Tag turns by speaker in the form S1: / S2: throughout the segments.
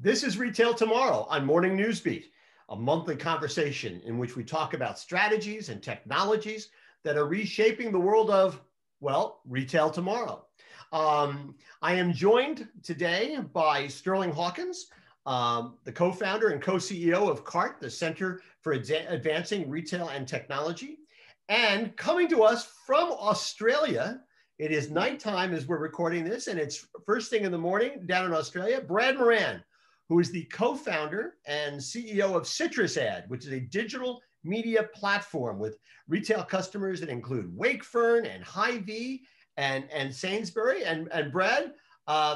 S1: This is Retail Tomorrow on Morning Newsbeat, a monthly conversation in which we talk about strategies and technologies that are reshaping the world of, well, retail tomorrow. I am joined today by Sterling Hawkins, the co-founder and co-CEO of CART, the Center for Advancing Retail and Technology. And coming to us from Australia, it is nighttime as we're recording this, and it's first thing in the morning down in Australia, Brian Moran, who is the co-founder and CEO of CitrusAd, which is a digital media platform with retail customers that include Wakefern and Hy-Vee and Sainsbury. And Brad,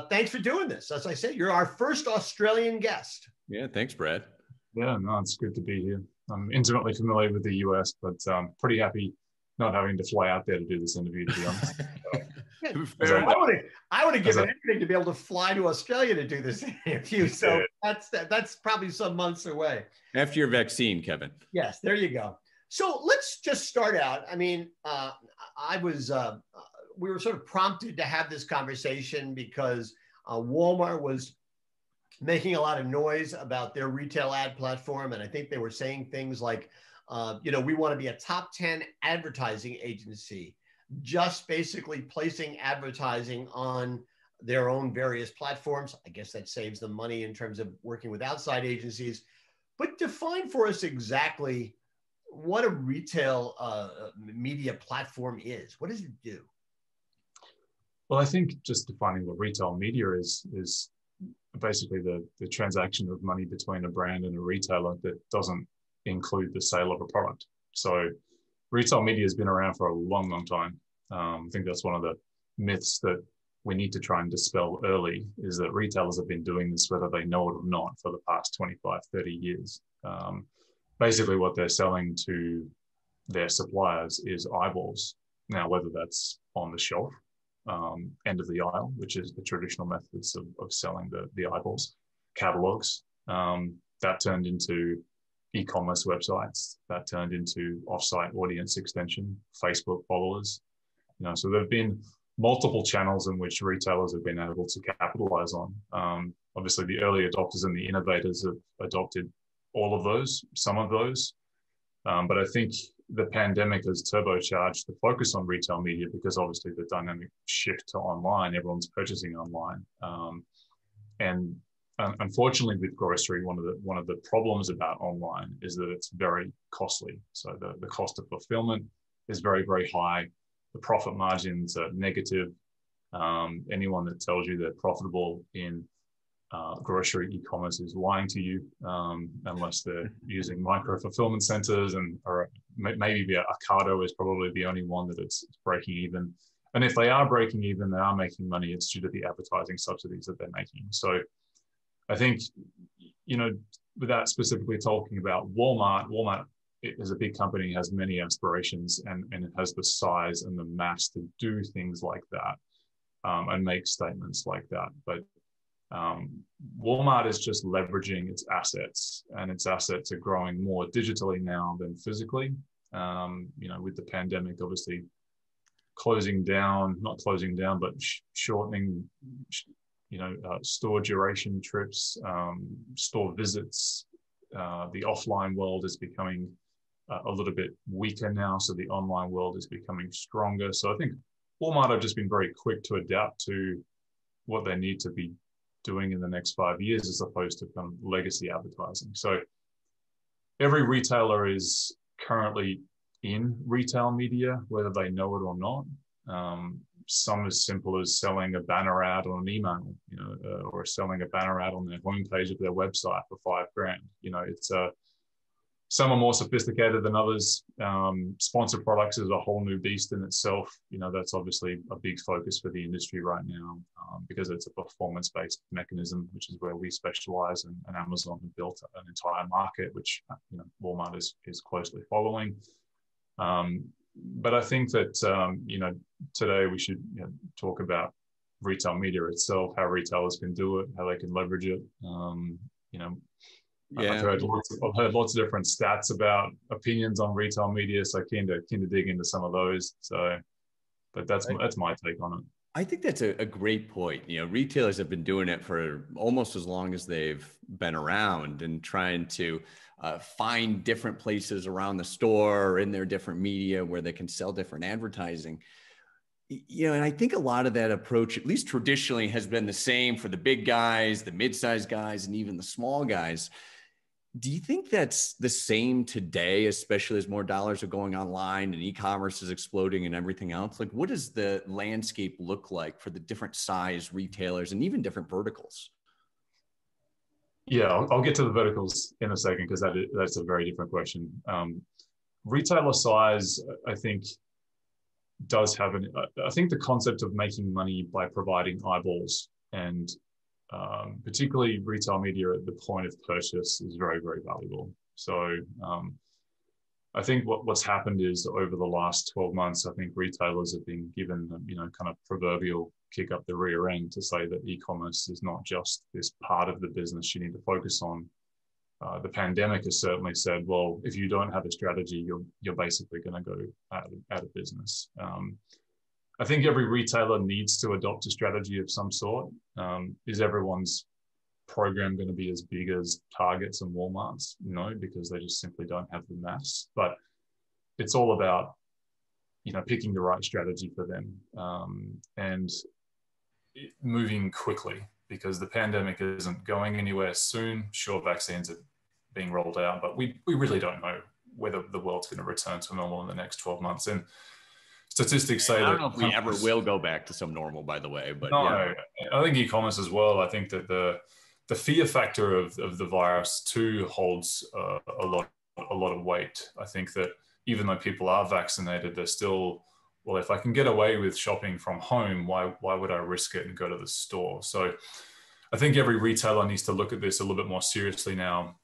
S1: thanks for doing this. As I said, you're our first Australian guest.
S2: Yeah, thanks, Brad.
S3: Yeah, no, it's good to be here. I'm intimately familiar with the US, but pretty happy not having to fly out there to do this interview, to be honest.
S1: I would have given anything to be able to fly to Australia to do this interview. So that's probably some months away.
S2: After your vaccine, Kevin.
S1: Yes, there you go. So let's just start out. I mean, we were sort of prompted to have this conversation because Walmart was making a lot of noise about their retail ad platform. And I think they were saying things like, we want to be a top 10 advertising agency, just basically placing advertising on their own various platforms. I guess that saves them money in terms of working with outside agencies. But define for us exactly what a retail media platform is. What does it do?
S3: Well, I think just defining what retail media is basically the transaction of money between a brand and a retailer that doesn't include the sale of a product. So retail media has been around for a long, long time. I think that's one of the myths that we need to try and dispel early, is that retailers have been doing this whether they know it or not for the past 25, 30 years. Basically what they're selling to their suppliers is eyeballs. Now, whether that's on the shelf, end of the aisle, which is the traditional methods of selling the eyeballs, catalogs, that turned into e-commerce websites, that turned into off-site audience extension, Facebook followers. So there have been multiple channels in which retailers have been able to capitalize on. Obviously, the early adopters and the innovators have adopted all of those, some of those. But I think the pandemic has turbocharged the focus on retail media because obviously the dynamic shift to online, everyone's purchasing online. And unfortunately with grocery, one of the problems about online is that it's very costly. So the cost of fulfillment is very, very high. The profit margins are negative. Anyone that tells you they're profitable in grocery e-commerce is lying to you, unless they're using micro fulfillment centers, or maybe Ocado is probably the only one that it's breaking even. And if they are breaking even, they are making money, it's due to the advertising subsidies that they're making. So I think, without specifically talking about Walmart is a big company, has many aspirations, and it has the size and the mass to do things like that, and make statements like that. But Walmart is just leveraging its assets, and its assets are growing more digitally now than physically. With the pandemic, obviously not closing down, but shortening, store duration trips, store visits. The offline world is becoming a little bit weaker now, so the online world is becoming stronger. So I think Walmart have just been very quick to adapt to what they need to be doing in the next 5 years, as opposed to kind of legacy advertising. So every retailer is currently in retail media, whether they know it or not. Some as simple as selling a banner ad on an email, or selling a banner ad on their homepage of their website for $5,000. Some are more sophisticated than others. Sponsored products is a whole new beast in itself. That's obviously a big focus for the industry right now, because it's a performance-based mechanism, which is where we specialize, and Amazon have built an entire market, which Walmart is closely following. But I think that today we should talk about retail media itself, how retailers can do it, how they can leverage it. I've heard lots of different stats about opinions on retail media, so keen to dig into some of those. So, but that's my take on it.
S2: I think that's a great point. You know, retailers have been doing it for almost as long as they've been around and trying to find different places around the store or in their different media where they can sell different advertising. You know, and I think a lot of that approach, at least traditionally, has been the same for the big guys, the mid-sized guys, and even the small guys. Do you think that's the same today, especially as more dollars are going online and e-commerce is exploding and everything else? Like, what does the landscape look like for the different size retailers and even different verticals?
S3: Yeah, I'll get to the verticals in a second because that's a very different question. Retailer size, I think, does have I think the concept of making money by providing eyeballs and particularly retail media at the point of purchase is very, very valuable. So I think what's happened is over the last 12 months, I think retailers have been given, kind of proverbial kick up the rear end to say that e-commerce is not just this part of the business you need to focus on. The pandemic has certainly said, well, if you don't have a strategy, you're basically going to go out of business. I think every retailer needs to adopt a strategy of some sort. Is everyone's program going to be as big as Target's and Walmart's? No, because they just simply don't have the mass. But it's all about, picking the right strategy for them and moving quickly, because the pandemic isn't going anywhere soon. Sure, vaccines are being rolled out, but we really don't know whether the world's going to return to normal in the next 12 months. And statistics say that...
S2: I don't know if we ever will go back to some normal, by the way, but
S3: no,
S2: yeah.
S3: I think e-commerce as well. I think that the fear factor of the virus too holds a lot of weight. I think that even though people are vaccinated, they're still, well, if I can get away with shopping from home, why would I risk it and go to the store? So I think every retailer needs to look at this a little bit more seriously now.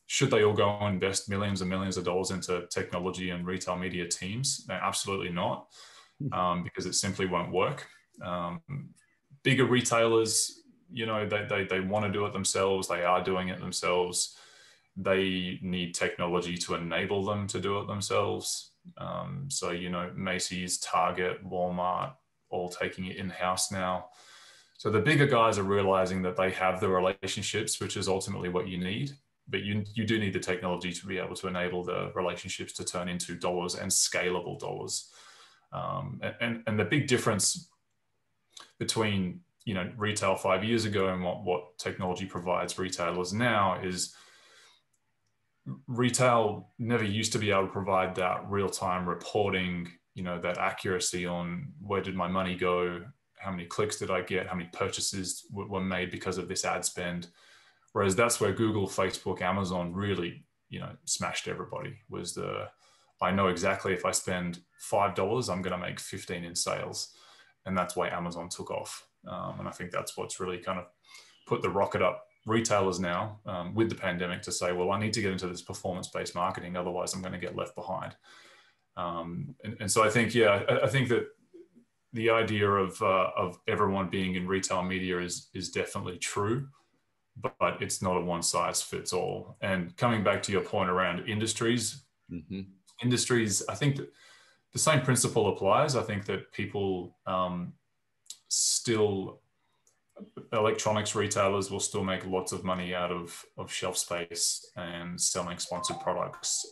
S3: Should they all go and invest millions and millions of dollars into technology and retail media teams? No, absolutely not, because it simply won't work. Bigger retailers, they want to do it themselves. They are doing it themselves. They need technology to enable them to do it themselves. So, Macy's, Target, Walmart, all taking it in-house now. So the bigger guys are realizing that they have the relationships, which is ultimately what you need. But you do need the technology to be able to enable the relationships to turn into dollars and scalable dollars. And the big difference between retail 5 years ago and what technology provides retailers now is retail never used to be able to provide that real-time reporting, that accuracy on where did my money go, how many clicks did I get, how many purchases were made because of this ad spend. Whereas that's where Google, Facebook, Amazon really, smashed everybody. I know exactly if I spend $5, I'm going to make 15 in sales. And that's why Amazon took off. And I think that's what's really kind of put the rocket up retailers now with the pandemic to say, well, I need to get into this performance-based marketing. Otherwise, I'm going to get left behind. And so I think, I think that the idea of everyone being in retail media is definitely true, but it's not a one size fits all. And coming back to your point around industries, I think that the same principle applies. I think that people electronics retailers will still make lots of money out of shelf space and selling sponsored products.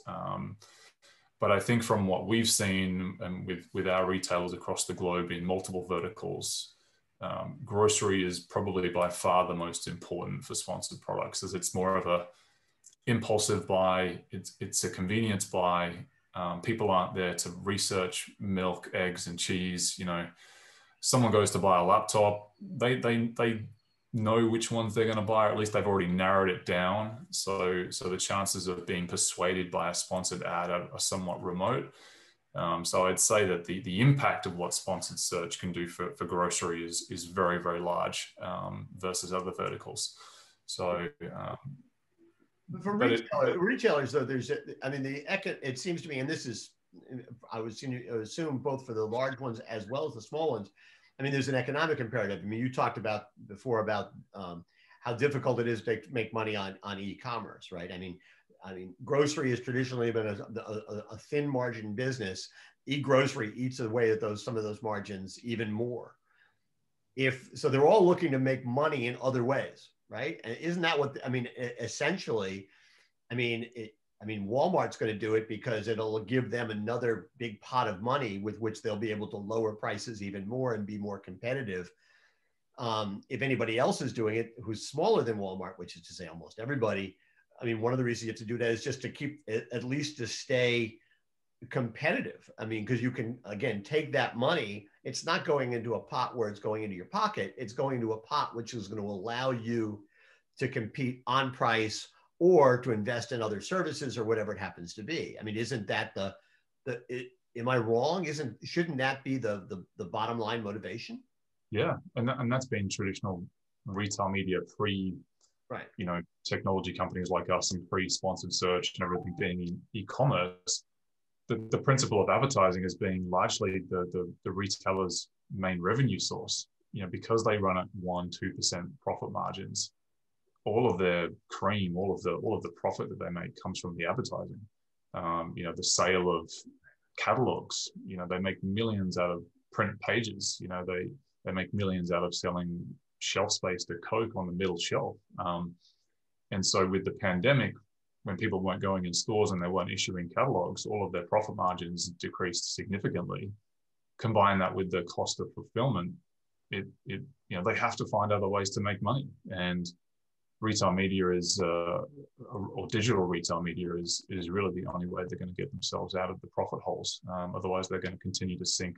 S3: But I think from what we've seen and with our retailers across the globe in multiple verticals, grocery is probably by far the most important for sponsored products, as it's more of a impulsive buy. It's a convenience buy. People aren't there to research milk, eggs, and cheese. Someone goes to buy a laptop, they know which ones they're going to buy, or at least they've already narrowed it down. So the chances of being persuaded by a sponsored ad are somewhat remote. So I'd say that the impact of what sponsored search can do for grocery is very, very large versus other verticals. So
S1: for retailers, though, it seems to me, and this is, I would assume both for the large ones as well as the small ones, there's an economic imperative. you talked about before about how difficult it is to make money on e-commerce, right? Grocery has traditionally been a thin margin business. E-grocery eats away at some of those margins even more. if so, they're all looking to make money in other ways, right? And isn't that what I mean? Essentially, Walmart's going to do it because it'll give them another big pot of money with which they'll be able to lower prices even more and be more competitive. If anybody else is doing it who's smaller than Walmart, which is to say almost everybody, I mean, one of the reasons you have to do that is just to keep, at least to stay competitive. I mean, because you can, again, take that money. It's not going into a pot where it's going into your pocket. It's going into a pot which is going to allow you to compete on price or to invest in other services or whatever it happens to be. I mean, isn't that am I wrong? Shouldn't that be the bottom line motivation?
S3: Yeah, and that's been traditional retail media pre,
S1: right?
S3: Technology companies like us and pre-sponsored search and everything being in e-commerce. The principle of advertising has been largely the retailer's main revenue source. Because they run at 1-2% profit margins, all of their cream, all of the profit that they make comes from the advertising. The sale of catalogs. They make millions out of print pages. They make millions out of selling shelf space to Coke on the middle shelf. And so with the pandemic, when people weren't going in stores and they weren't issuing catalogs, all of their profit margins decreased significantly. Combine that with the cost of fulfillment, they have to find other ways to make money. And retail media or digital retail media is really the only way they're going to get themselves out of the profit holes. Otherwise, they're going to continue to sink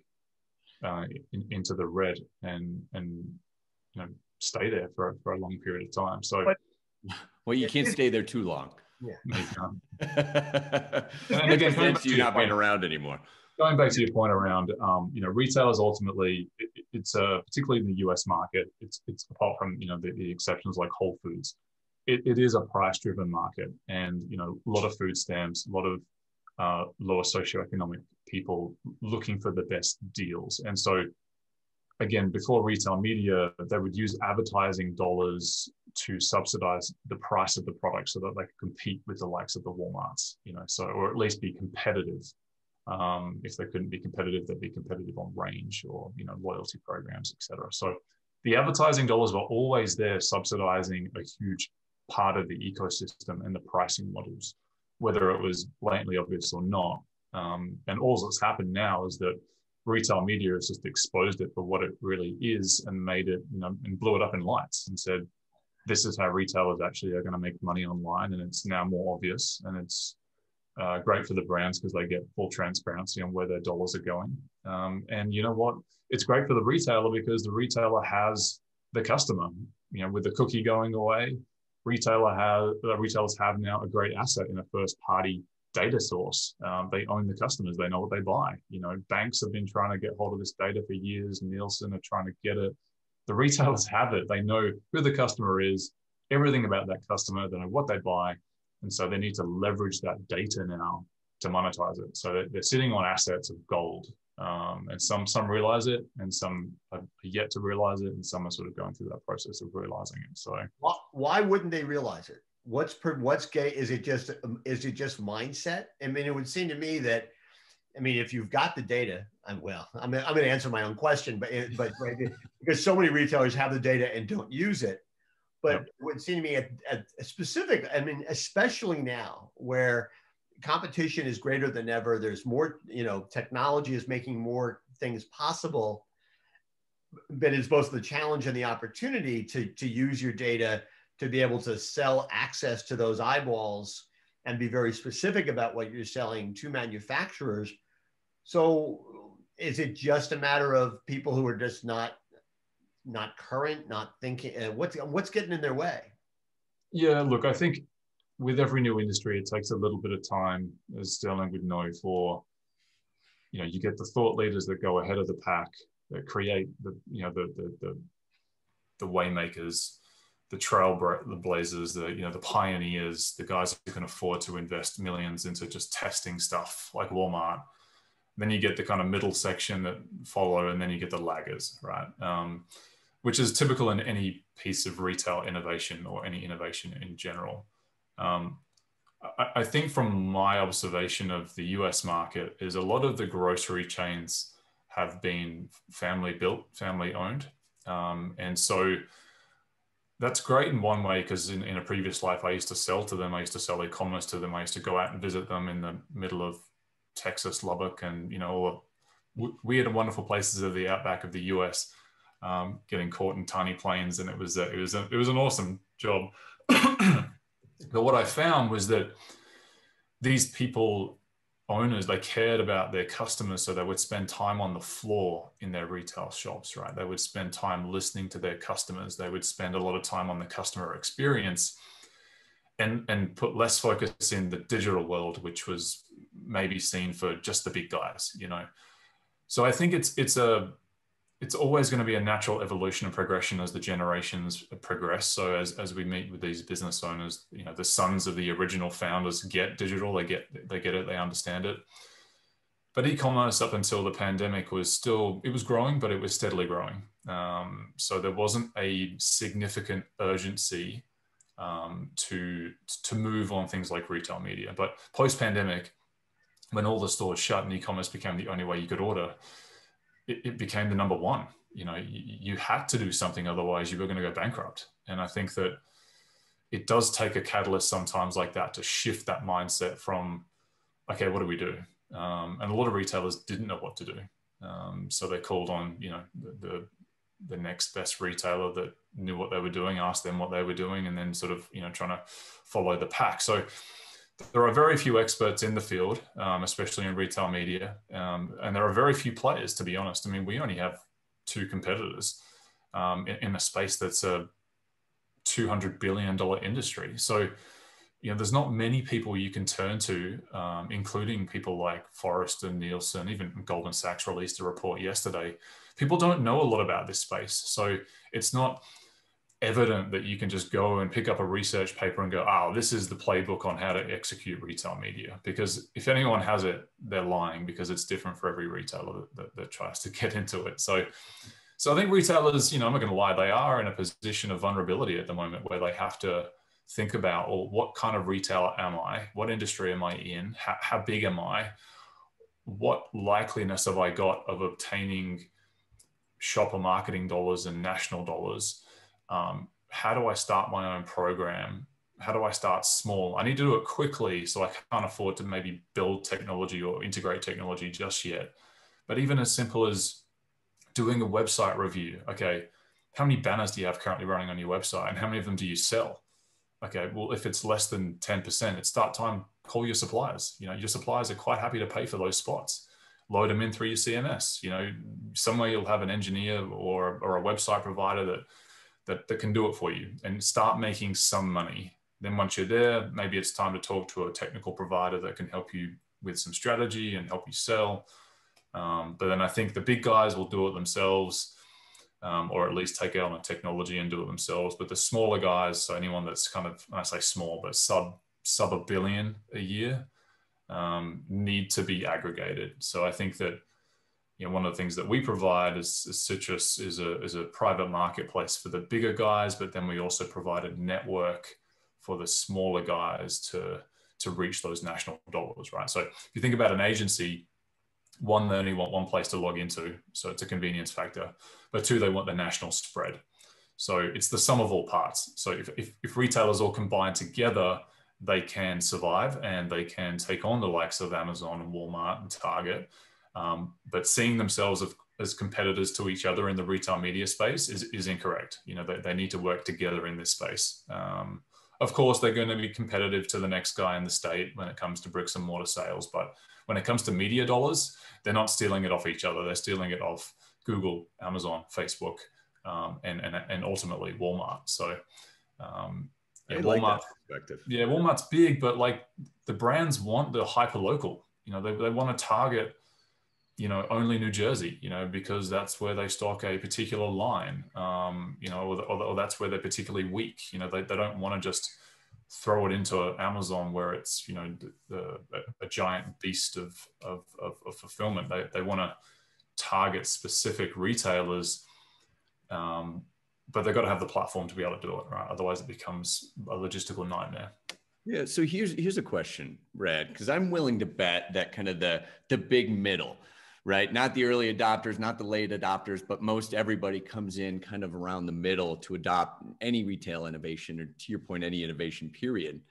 S3: into the red and stay there for a long period of time. So,
S2: well, you can't stay there too long.
S1: Yeah.
S3: And again,
S2: you're not being around anymore.
S3: Going back to your point around, retailers ultimately, it's particularly in the U.S. market, it's apart from the exceptions like Whole Foods, it is a price-driven market, and a lot of food stamps, a lot of lower socioeconomic people looking for the best deals. And so, again, before retail media, they would use advertising dollars to subsidize the price of the product so that they could compete with the likes of the Walmarts, or at least be competitive. If they couldn't be competitive, they'd be competitive on range or loyalty programs, et cetera. So the advertising dollars were always there subsidizing a huge part of the ecosystem and the pricing models, whether it was blatantly obvious or not. And all that's happened now is that retail media has just exposed it for what it really is and made it, and blew it up in lights and said, this is how retailers actually are going to make money online. And it's now more obvious, and it's great for the brands because they get full transparency on where their dollars are going. And you know what? It's great for the retailer because the retailer has the customer. With the cookie going away, retailers have now a great asset in a first-party data source. They own the customers. They know what they buy. Banks have been trying to get hold of this data for years. Nielsen are trying to get it. The retailers have it. They know who the customer is, everything about that customer. They know what they buy. And so they need to leverage that data now to monetize it. So they're sitting on assets of gold. And some realize it, and some are yet to realize it, and some are sort of going through that process of realizing it. So
S1: why wouldn't they realize it? What's gay? Is it just mindset? I mean, it would seem to me that, if you've got the data, I'm going to answer my own question, but right, because so many retailers have the data and don't use it. But it would seem to me at specific, especially now where competition is greater than ever, there's more, technology is making more things possible, but it's both the challenge and the opportunity to use your data to be able to sell access to those eyeballs and be very specific about what you're selling to manufacturers. So is it just a matter of people who are just not current, not thinking, what's getting in their way?
S3: Yeah, look, I think with every new industry, it takes a little bit of time, as Sterling would know, for, you get the thought leaders that go ahead of the pack, that create the waymakers, the trailblazers, the pioneers, the guys who can afford to invest millions into just testing stuff like Walmart. Then you get the kind of middle section that follow, and then you get the laggers, right? Which is typical in any piece of retail innovation or any innovation in general. I think from my observation of the US market is a lot of the grocery chains have been family built, family owned. And so that's great in one way, because in a previous life, I used to sell to them. I used to sell e-commerce to them. I used to go out and visit them in the middle of Texas, Lubbock, and, you know, all the weird and wonderful places of the outback of the US, getting caught in tiny planes. And it was an awesome job. But what I found was that these people, owners, they cared about their customers, so they would spend time on the floor in their retail shops, right? They would spend time listening to their customers. They would spend a lot of time on the customer experience, and put less focus in the digital world, which was maybe seen for just the big guys, you know? So I think it's always going to be a natural evolution and progression as the generations progress. So as we meet with these business owners, you know, the sons of the original founders get digital, they get it, they understand it. But e-commerce up until the pandemic was growing, but it was steadily growing. So there wasn't a significant urgency to move on things like retail media. But post-pandemic, when all the stores shut and e-commerce became the only way you could order, it became the number one. You know, you had to do something, otherwise you were going to go bankrupt. And I think that it does take a catalyst sometimes like that to shift that mindset from, okay, what do we do? And a lot of retailers didn't know what to do. So they called on, you know, the next best retailer that knew what they were doing, asked them what they were doing, and then sort of, you know, trying to follow the pack. So there are very few experts in the field, especially in retail media, and there are very few players, to be honest. I mean, we only have 2 competitors in a space that's a $200 billion industry. So, you know, there's not many people you can turn to, including people like Forrester, Nielsen, even Goldman Sachs released a report yesterday. People don't know a lot about this space. So it's not evident that you can just go and pick up a research paper and go, oh, this is the playbook on how to execute retail media. Because if anyone has it, they're lying, because it's different for every retailer that tries to get into it. So I think retailers, you know, I'm not going to lie, they are in a position of vulnerability at the moment where they have to think about, well, what kind of retailer am I? What industry am I in? How big am I? What likeliness have I got of obtaining shopper marketing dollars and national dollars? How do I start my own program? How do I start small? I need to do it quickly, so I can't afford to maybe build technology or integrate technology just yet. But even as simple as doing a website review. Okay, how many banners do you have currently running on your website, and how many of them do you sell? Okay, well, if it's less than 10%, it's start time, call your suppliers. You know, your suppliers are quite happy to pay for those spots. Load them in through your CMS. You know, somewhere you'll have an engineer or a website provider that can do it for you, and start making some money. Then once you're there, maybe it's time to talk to a technical provider that can help you with some strategy and help you sell. But then I think the big guys will do it themselves, or at least take out on technology and do it themselves. But the smaller guys, so anyone that's kind of, when I say small, but sub $1 billion a year, need to be aggregated. So I think that, you know, one of the things that we provide is Citrus is a private marketplace for the bigger guys, but then we also provide a network for the smaller guys to reach those national dollars, right? So if you think about an agency, one, they only want one place to log into, so it's a convenience factor. But 2, they want the national spread. So it's the sum of all parts. So if retailers all combine together, they can survive and they can take on the likes of Amazon and Walmart and Target. But seeing themselves as competitors to each other in the retail media space is incorrect. You know, they need to work together in this space. Of course, they're going to be competitive to the next guy in the state when it comes to bricks and mortar sales. But when it comes to media dollars, they're not stealing it off each other. They're stealing it off Google, Amazon, Facebook, and ultimately Walmart. So yeah, Walmart, yeah, Walmart's big, but like the brands want the hyper local. You know, they want to target, you know, only New Jersey, you know, because that's where they stock a particular line, you know, or that's where they're particularly weak. You know, they don't want to just throw it into Amazon where it's, you know, a giant beast of fulfillment. They want to target specific retailers, but they've got to have the platform to be able to do it, right? Otherwise it becomes a logistical nightmare.
S2: Yeah. So here's a question, Brad, because I'm willing to bet that kind of the big middle, right? Not the early adopters, not the late adopters, but most everybody comes in kind of around the middle to adopt any retail innovation, or to your point, any innovation period.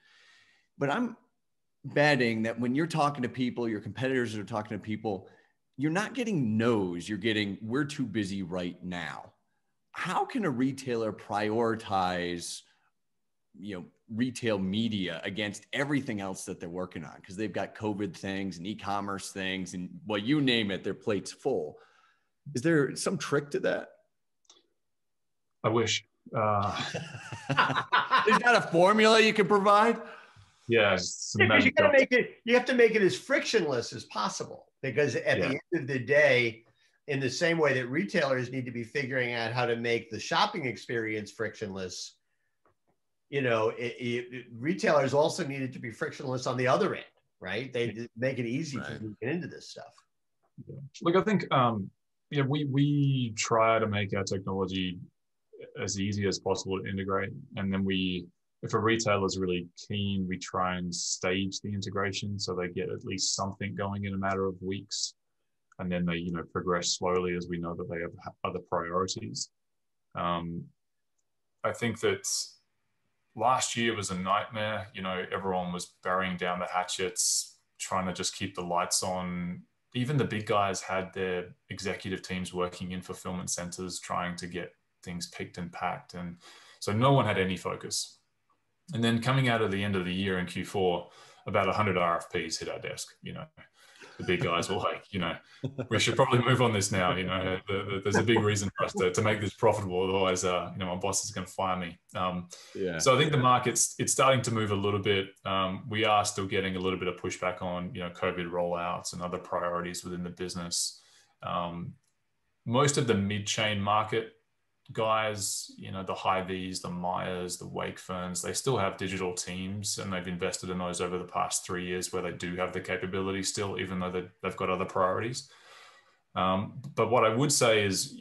S2: But I'm betting that when you're talking to people, your competitors are talking to people, you're not getting no's, you're getting, we're too busy right now. How can a retailer prioritize, retail media against everything else that they're working on? Because they've got COVID things and e-commerce things and, well, you name it, their plate's full. Is there some trick to that?
S3: I wish.
S2: Is that a formula you can provide?
S3: Yeah,
S1: because you have to make it as frictionless as possible, because at the end of the day, in the same way that retailers need to be figuring out how to make the shopping experience frictionless, retailers also needed to be frictionless on the other end, right? They make it easy for you to get into this stuff.
S3: Yeah. Look, I think we try to make our technology as easy as possible to integrate, and then if a retailer is really keen, we try and stage the integration so they get at least something going in a matter of weeks, and then they progress slowly as we know that they have other priorities. I think that last year was a nightmare. Everyone was burying down the hatchets, trying to just keep the lights on. Even the big guys had their executive teams working in fulfillment centers, trying to get things picked and packed, and so no one had any focus. And then coming out of the end of the year in Q4, about 100 RFPs hit our desk. The big guys were like, we should probably move on this now. There's a big reason for us to make this profitable. Otherwise, my boss is going to fire me. So I think the market's starting to move a little bit. We are still getting a little bit of pushback on, COVID rollouts and other priorities within the business. Most of the mid-chain market guys, the Hy-Vees, the Myers, the Wakeferns, they still have digital teams, and they've invested in those over the past 3 years where they do have the capability still, even though they've got other priorities. But what I would say is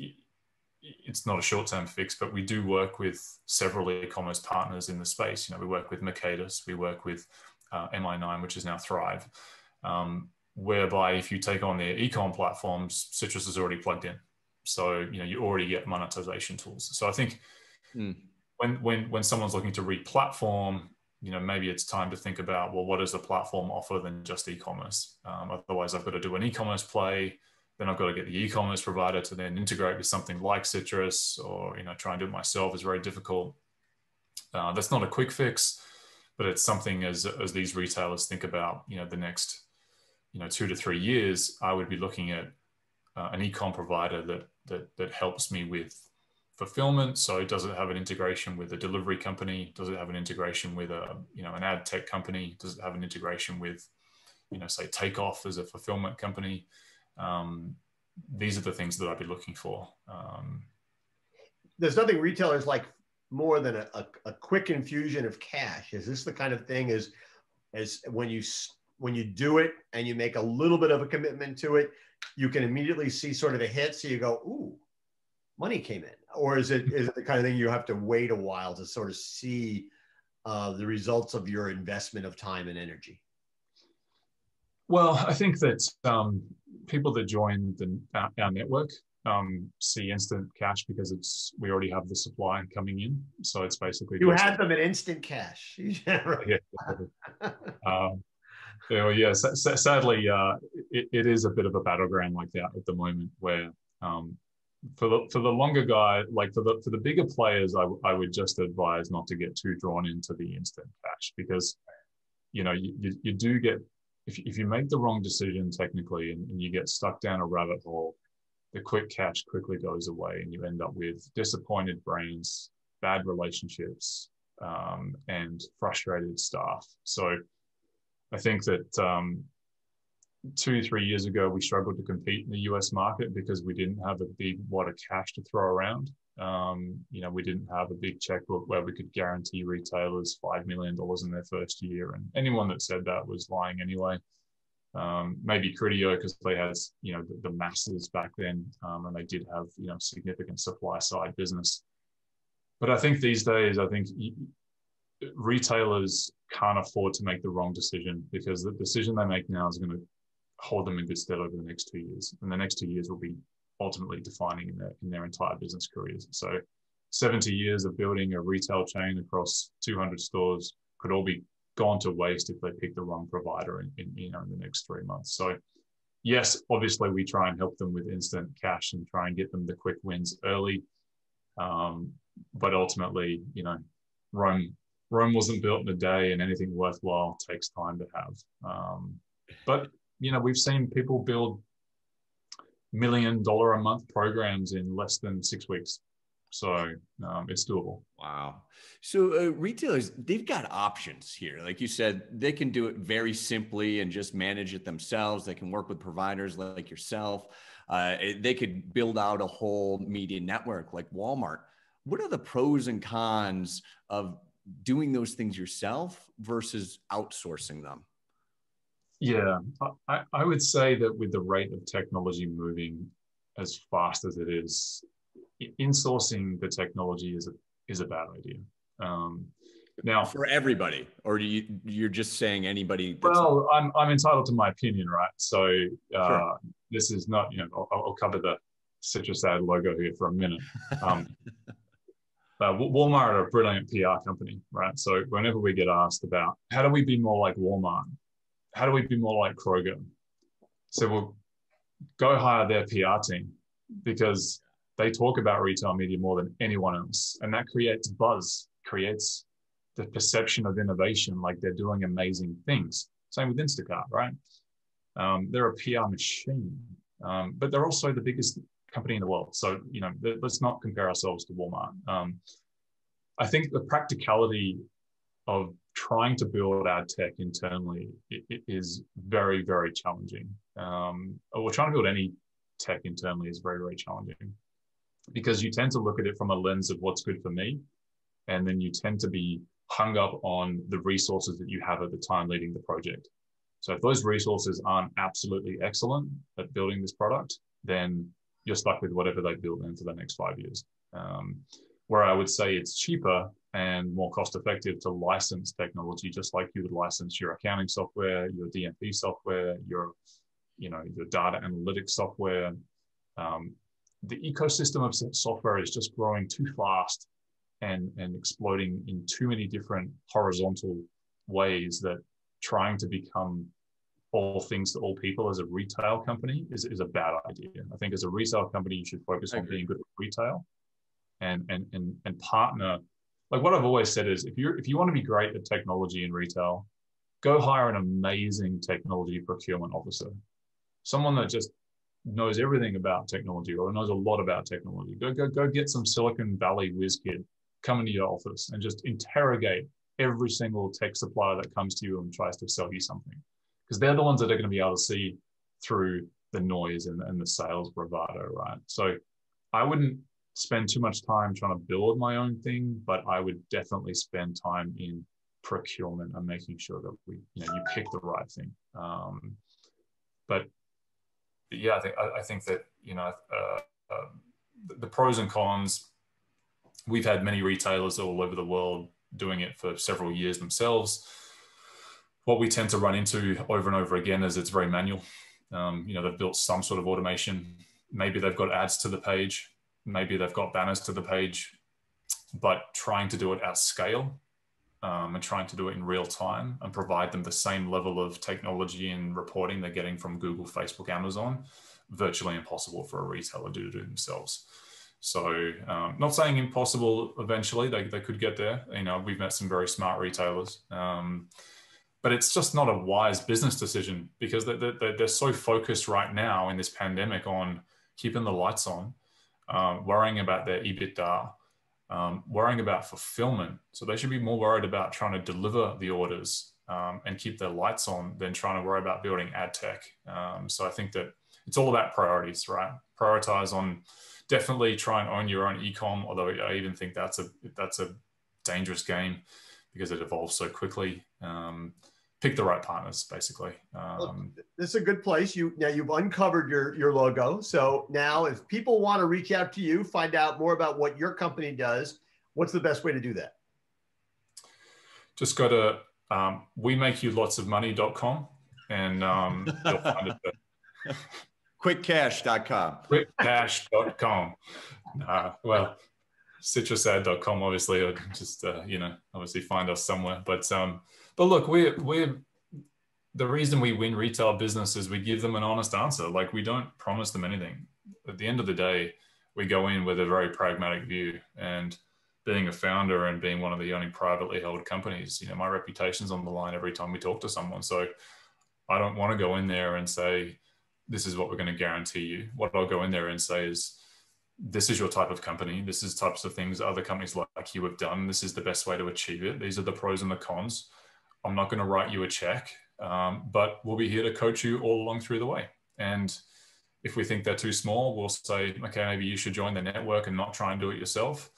S3: it's not a short-term fix, but we do work with several e-commerce partners in the space. We work with Mercatus, we work with MI9, which is now Thrive, whereby if you take on their e-com platforms, Citrus is already plugged in. So, you already get monetization tools. So I think when someone's looking to re-platform, maybe it's time to think about, well, what does the platform offer than just e-commerce? Otherwise, I've got to do an e-commerce play. Then I've got to get the e-commerce provider to then integrate with something like Citrus, or, try and do it myself is very difficult. That's not a quick fix, but it's something as these retailers think about, the next, 2 to 3 years, I would be looking at an e-com provider that helps me with fulfillment. So does it have an integration with a delivery company? Does it have an integration with an ad tech company? Does it have an integration with, say Takeoff as a fulfillment company? These are the things that I'd be looking for.
S1: There's nothing retailers like more than a quick infusion of cash. Is this the kind of thing as when you do it and you make a little bit of a commitment to it, you can immediately see sort of a hit, so you go, ooh, money came in? Or is it the kind of thing you have to wait a while to sort of see the results of your investment of time and energy?
S3: Well, I think that people that join our network see instant cash because we already have the supply coming in. So it's basically
S1: you had them in instant cash.
S3: Yeah. Sadly, it is a bit of a battleground like that at the moment, where for the longer guy, like for the bigger players, I would just advise not to get too drawn into the instant cash, because you do get, if you make the wrong decision technically and you get stuck down a rabbit hole, the quick cash quickly goes away and you end up with disappointed brands, bad relationships, and frustrated staff. So I think that 2-3 years ago, we struggled to compete in the US market because we didn't have a big wad of cash to throw around. We didn't have a big checkbook where we could guarantee retailers $5 million in their first year. And anyone that said that was lying anyway. Maybe Criteo, because they had, the masses back then, and they did have, significant supply side business. But I think these days, retailers can't afford to make the wrong decision, because the decision they make now is going to hold them in good stead over the next 2 years. And the next 2 years will be ultimately defining in their entire business careers. So 70 years of building a retail chain across 200 stores could all be gone to waste if they pick the wrong provider in the next 3 months. So yes, obviously we try and help them with instant cash and try and get them the quick wins early. But ultimately, Rome wasn't built in a day, and anything worthwhile takes time to have. But we've seen people build $1 million a month programs in less than 6 weeks. So it's doable.
S2: Wow. So retailers, they've got options here. Like you said, they can do it very simply and just manage it themselves. They can work with providers like yourself. They could build out a whole media network like Walmart. What are the pros and cons of doing those things yourself versus outsourcing them?
S3: Yeah, I would say that with the rate of technology moving as fast as it is, insourcing the technology is a bad idea. Now,
S2: for everybody, or you're just saying anybody?
S3: Well, I'm entitled to my opinion, right? So
S2: sure.
S3: This is not, I'll cover the citrus ad logo here for a minute. Walmart are a brilliant PR company, right? So whenever we get asked about how do we be more like Walmart, how do we be more like Kroger? So we'll go hire their PR team because they talk about retail media more than anyone else. And that creates buzz, creates the perception of innovation, like they're doing amazing things. Same with Instacart, right? They're a PR machine, but they're also the biggest company in the world. So, let's not compare ourselves to Walmart. I think the practicality of trying to build ad tech internally is very, very challenging. Or trying to build any tech internally is very, very challenging, because you tend to look at it from a lens of what's good for me. And then you tend to be hung up on the resources that you have at the time leading the project. So if those resources aren't absolutely excellent at building this product, then you're stuck with whatever they build in for the next 5 years. Where I would say it's cheaper and more cost effective to license technology, just like you would license your accounting software, your DMP software, your data analytics software. The ecosystem of software is just growing too fast and exploding in too many different horizontal ways that trying to become all things to all people as a retail company is a bad idea. I think as a resale company, you should focus on being good at retail and partner. Like what I've always said is if you want to be great at technology in retail, go hire an amazing technology procurement officer, someone that just knows everything about technology or knows a lot about technology. Go get some Silicon Valley whiz kid, come into your office and just interrogate every single tech supplier that comes to you and tries to sell you something, because they're the ones that are going to be able to see through the noise and the sales bravado, right? So I wouldn't spend too much time trying to build my own thing, but I would definitely spend time in procurement and making sure that you pick the right thing. But yeah, I think that the pros and cons. We've had many retailers all over the world doing it for several years themselves. What we tend to run into over and over again is it's very manual. They've built some sort of automation. Maybe they've got ads to the page. Maybe they've got banners to the page, but trying to do it at scale and trying to do it in real time and provide them the same level of technology and reporting they're getting from Google, Facebook, Amazon, virtually impossible for a retailer to do themselves. So not saying impossible, eventually they could get there. We've met some very smart retailers, but it's just not a wise business decision because they're so focused right now in this pandemic on keeping the lights on, worrying about their EBITDA, worrying about fulfillment. So they should be more worried about trying to deliver the orders and keep their lights on than trying to worry about building ad tech. So I think that it's all about priorities, right? Prioritize on definitely try and own your own e-com, although I even think that's a dangerous game because it evolves so quickly. Pick the right partners, basically.
S1: This is a good place. You've uncovered your logo. So now if people want to reach out to you, find out more about what your company does, what's the best way to do that?
S3: Just go to wemakeyoulotsofmoney.com and you'll find it there.
S2: Quickcash.com.
S3: Quickcash.com. Well, citrusad.com, obviously, or just, obviously find us somewhere. But look, we're the reason we win retail business is we give them an honest answer. Like, we don't promise them anything. At the end of the day, we go in with a very pragmatic view, and being a founder and being one of the only privately held companies, my reputation's on the line every time we talk to someone. So I don't want to go in there and say, this is what we're going to guarantee you. What I'll go in there and say is, this is your type of company. This is types of things other companies like you have done. This is the best way to achieve it. These are the pros and the cons. I'm not going to write you a check, but we'll be here to coach you all along through the way. And if we think they're too small, we'll say, okay, maybe you should join the network and not try and do it yourself.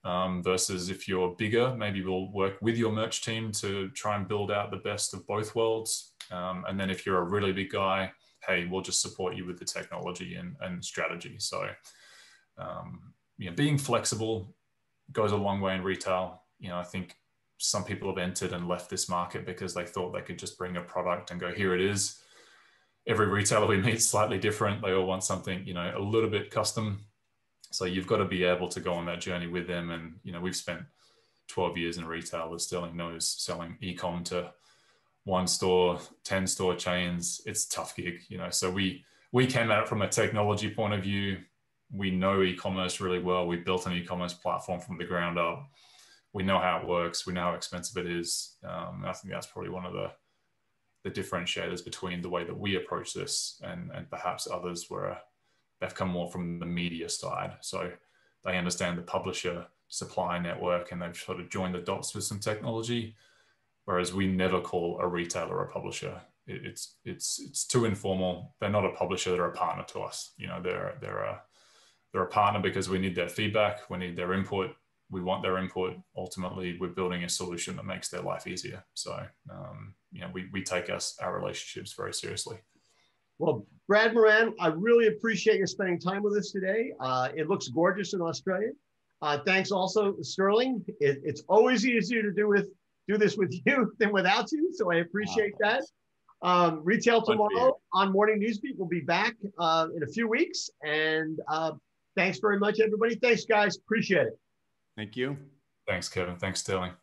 S3: Versus if you're bigger, maybe we'll work with your merch team to try and build out the best of both worlds. And then if you're a really big guy, hey, we'll just support you with the technology and strategy. So, being flexible goes a long way in retail. I think some people have entered and left this market because they thought they could just bring a product and go, here it is. Every retailer we meet is slightly different. They all want something, a little bit custom. So you've got to be able to go on that journey with them. And, we've spent 12 years in retail, as Sterling knows, selling e-com to 1 store, 10 store chains. It's a tough gig, So we came at it from a technology point of view. We know e-commerce really well. We built an e-commerce platform from the ground up. We know how it works. We know how expensive it is. I think that's probably one of the differentiators between the way that we approach this and perhaps others where they've come more from the media side. So they understand the publisher supply network and they've sort of joined the dots with some technology. Whereas we never call a retailer a publisher. It's too informal. They're not a publisher. They're a partner to us. They're a partner because we need their feedback. We need their input. We want their input. Ultimately, we're building a solution that makes their life easier. So, we take our relationships very seriously.
S1: Well, Brad Moran, I really appreciate you spending time with us today. It looks gorgeous in Australia. Thanks also, Sterling. It's always easier to do this with you than without you. So I appreciate that. Retail Tomorrow on Morning Newsbeat will be back in a few weeks. And thanks very much, everybody. Thanks, guys. Appreciate it.
S2: Thank you.
S3: Thanks, Kevin. Thanks, Sterling.